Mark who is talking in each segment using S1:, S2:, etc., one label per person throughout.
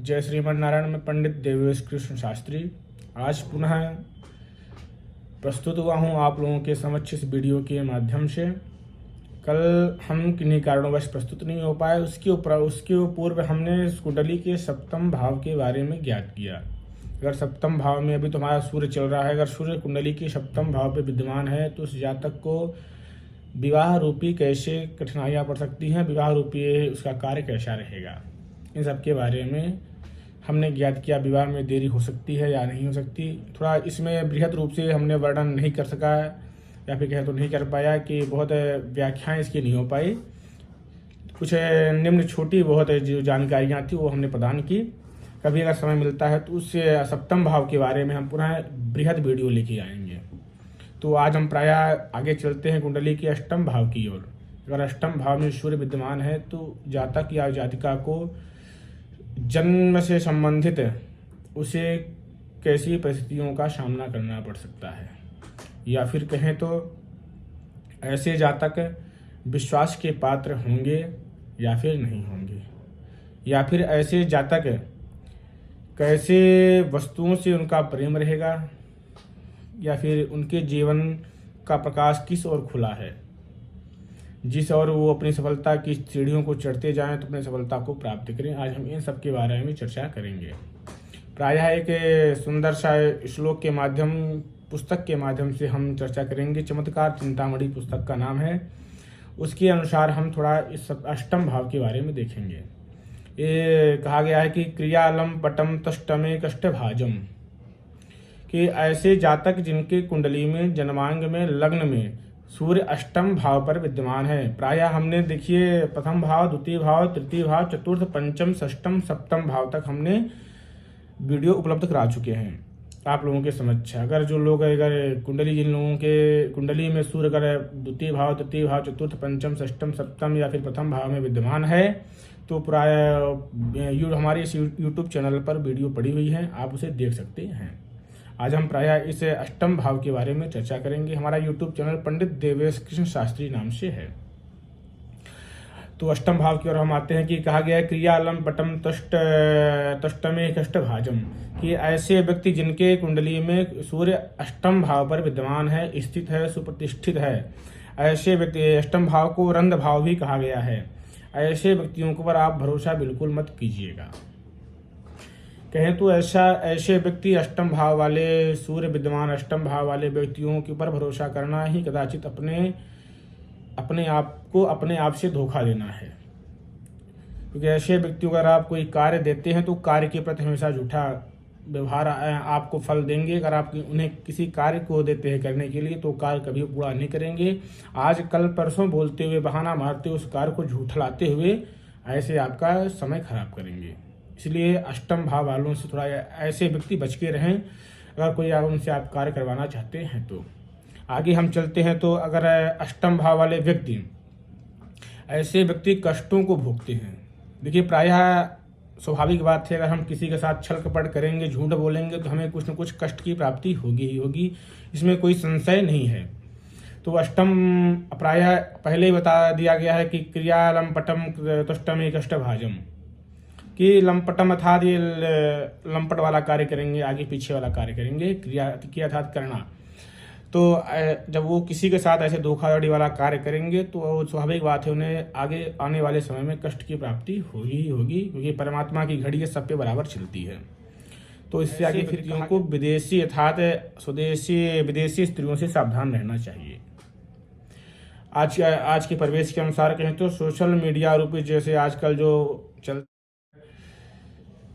S1: जय श्रीमन नारायण में पंडित देवेश कृष्ण शास्त्री आज पुनः प्रस्तुत हुआ हूँ आप लोगों के समक्ष इस वीडियो के माध्यम से। कल हम किन्हीं कारणों से प्रस्तुत नहीं हो पाए। उसके पूर्व हमने इस कुंडली के सप्तम भाव के बारे में ज्ञात किया। अगर सप्तम भाव में अभी तुम्हारा सूर्य चल रहा है, अगर सूर्य कुंडली के सप्तम भाव पे विद्यमान है तो उस जातक को विवाह रूपी कैसे कठिनाइयाँ पड़ सकती हैं, विवाह रूपी उसका कार्य कैसा रहेगा, इन सब के बारे में हमने ज्ञात किया। विवाह में देरी हो सकती है या नहीं हो सकती। थोड़ा इसमें बृहद रूप से हमने वर्णन नहीं कर सका या फिर कहें तो नहीं कर पाया कि बहुत व्याख्याएं इसकी नहीं हो पाई। कुछ निम्न छोटी बहुत जो जानकारियाँ थी वो हमने प्रदान की। कभी अगर समय मिलता है तो उस सप्तम भाव के बारे में हम पुनः बृहद वीडियो लेके आएंगे। तो आज हम प्रायः आगे चलते हैं कुंडली के अष्टम भाव की ओर। अगर अष्टम भाव में सूर्य विद्यमान है तो जातक या जातिका को जन्म से संबंधित उसे कैसी परिस्थितियों का सामना करना पड़ सकता है, या फिर कहें तो ऐसे जातक विश्वास के पात्र होंगे या फिर नहीं होंगे, या फिर ऐसे जातक कैसे वस्तुओं से उनका प्रेम रहेगा, या फिर उनके जीवन का प्रकाश किस ओर खुला है, जिस और वो अपनी सफलता की सीढ़ियों को चढ़ते जाएं तो अपनी सफलता को प्राप्त करें। आज हम इन सब के बारे में चर्चा करेंगे। प्रायः एक सुंदर सा श्लोक के माध्यम पुस्तक के माध्यम से हम चर्चा करेंगे। चमत्कार चिंतामणि पुस्तक का नाम है। उसके अनुसार हम थोड़ा इस अष्टम भाव के बारे में देखेंगे। ये कहा गया है कि क्रियालम पटम तष्टमे कष्टभाजम, कि ऐसे जातक जिनके कुंडली में जन्मांग में लग्न में सूर्य अष्टम भाव पर विद्यमान है। प्रायः हमने देखिए प्रथम भाव, द्वितीय भाव, तृतीय भाव, चतुर्थ, पंचम, षष्टम, सप्तम भाव तक हमने वीडियो उपलब्ध करा चुके हैं आप लोगों के समक्ष। अगर जो लोग अगर कुंडली जिन लोगों के कुंडली में सूर्य अगर द्वितीय भाव, तृतीय भाव, चतुर्थ, पंचम, षष्टम, सप्तम या फिर प्रथम भाव में विद्यमान है तो प्रायः हमारे इस यूट्यूब चैनल पर वीडियो पड़ी हुई है, आप उसे देख सकते हैं। आज हम प्रायः इस अष्टम भाव के बारे में चर्चा करेंगे। हमारा यूट्यूब चैनल पंडित देवेश कृष्ण शास्त्री नाम से है। तो अष्टम भाव की ओर हम आते हैं कि कहा गया है क्रियालम पटम तष्टमे कष्टभाजम, कि ऐसे व्यक्ति जिनके कुंडली में सूर्य अष्टम भाव पर विद्यमान है, स्थित है, सुप्रतिष्ठित है, ऐसे व्यक्ति, अष्टम भाव को रंध भाव भी कहा गया है, ऐसे व्यक्तियों पर आप भरोसा बिल्कुल मत कीजिएगा। कहें तो ऐसे व्यक्ति अष्टम भाव वाले, सूर्य विद्यमान अष्टम भाव वाले व्यक्तियों के ऊपर भरोसा करना ही कदाचित अपने आप से धोखा देना है। क्योंकि ऐसे व्यक्तियों अगर आप कोई कार्य देते हैं तो कार्य के प्रति हमेशा झूठा व्यवहार आपको फल देंगे। अगर आप उन्हें किसी कार्य को देते हैं करने के लिए तो कार्य कभी पूरा नहीं करेंगे। आज कल परसों बोलते हुए, बहाना मारते हुए, उस कार्य को झूठलाते हुए ऐसे आपका समय खराब करेंगे। इसलिए अष्टम भाव वालों से थोड़ा ऐसे व्यक्ति बच के रहें अगर कोई उनसे आप कार्य करवाना चाहते हैं तो। आगे हम चलते हैं तो अगर अष्टम भाव वाले व्यक्ति, ऐसे व्यक्ति कष्टों को भोगते हैं। देखिए प्रायः स्वाभाविक बात है, अगर हम किसी के साथ छल कपट करेंगे, झूठ बोलेंगे तो हमें कुछ न कुछ कष्ट की प्राप्ति होगी ही होगी, इसमें कोई संशय नहीं है। तो अष्टम प्रायः पहले ही बता दिया गया है कि क्रिया लंपटम तुष्टमे कष्टभाजम, कि लंपटम अर्थात ये लंपट वाला कार्य करेंगे, आगे पीछे वाला कार्य करेंगे, क्रिया अर्थात करना। तो जब वो किसी के साथ ऐसे धोखाधड़ी वाला कार्य करेंगे तो स्वाभाविक बात है उन्हें आगे आने वाले समय में कष्ट की प्राप्ति होगी ही होगी, क्योंकि परमात्मा की घड़ी सब पे बराबर चलती है। तो इससे आगे व्यक्तियों को विदेशी अर्थात स्वदेशी विदेशी स्त्रियों से सावधान रहना चाहिए। आज के परिवेश के अनुसार कहें तो सोशल मीडिया रूपी जैसे आजकल जो चल,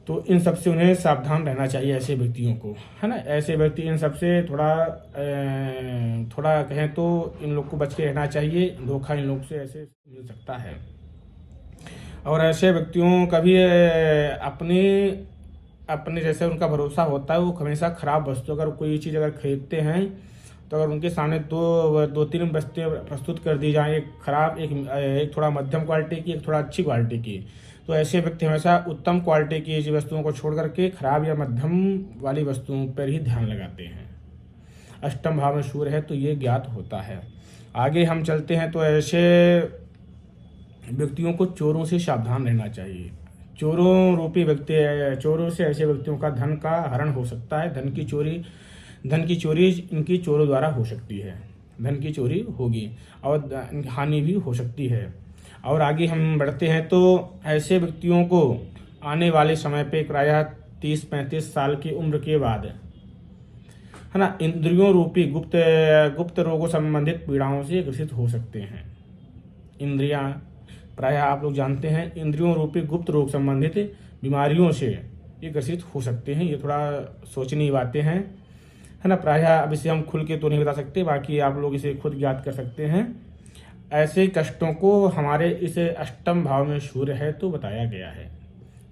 S1: तो इन सब से उन्हें सावधान रहना चाहिए ऐसे व्यक्तियों को, है ना। ऐसे व्यक्ति इन सब से थोड़ा कहें तो इन लोग को बच के रहना चाहिए। धोखा इन लोग से ऐसे मिल सकता है। और ऐसे व्यक्तियों का भी अपने जैसे उनका भरोसा होता है, वो हमेशा खराब वस्तु, अगर कोई चीज़ अगर खरीदते हैं तो अगर उनके सामने दो तीन वस्तुएं प्रस्तुत कर दी जाएँ, एक खराब, एक थोड़ा मध्यम क्वालिटी की, एक थोड़ा अच्छी क्वालिटी की, तो ऐसे व्यक्ति हमेशा उत्तम क्वालिटी की वस्तुओं को छोड़ करके खराब या मध्यम वाली वस्तुओं पर ही ध्यान लगाते हैं। अष्टम भाव में सूर्य है तो ये ज्ञात होता है। आगे हम चलते हैं तो ऐसे व्यक्तियों को चोरों से सावधान रहना चाहिए। चोरों रूपी व्यक्ति, चोरों से ऐसे व्यक्तियों का धन का हरण हो सकता है। धन की चोरी इनकी चोरों द्वारा हो सकती है, धन की चोरी होगी और हानि भी हो सकती है। और आगे हम बढ़ते हैं तो ऐसे व्यक्तियों को आने वाले समय पे प्रायः 30-35 साल की उम्र के बाद, है ना, इंद्रियों रूपी गुप्त रोगों संबंधित पीड़ाओं से ग्रसित हो सकते हैं। इंद्रियां प्रायः आप लोग जानते हैं इंद्रियों रूपी गुप्त रोग संबंधित बीमारियों से ये ग्रसित हो सकते हैं। ये थोड़ा सोचने की बातें हैं, है ना। प्रायः अब इसे हम खुल के तो नहीं बता सकते, बाकी आप लोग इसे खुद ज्ञात कर सकते हैं। ऐसे कष्टों को हमारे इस अष्टम भाव में सूर्य है तो बताया गया है।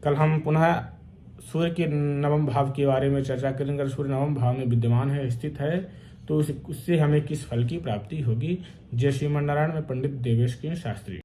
S1: कल हम पुनः सूर्य के नवम भाव के बारे में चर्चा करेंगे। अगर सूर्य नवम भाव में विद्यमान है, स्थित है, तो उससे हमें किस फल की प्राप्ति होगी। जय श्रीमन नारायण। में पंडित देवेश के शास्त्री।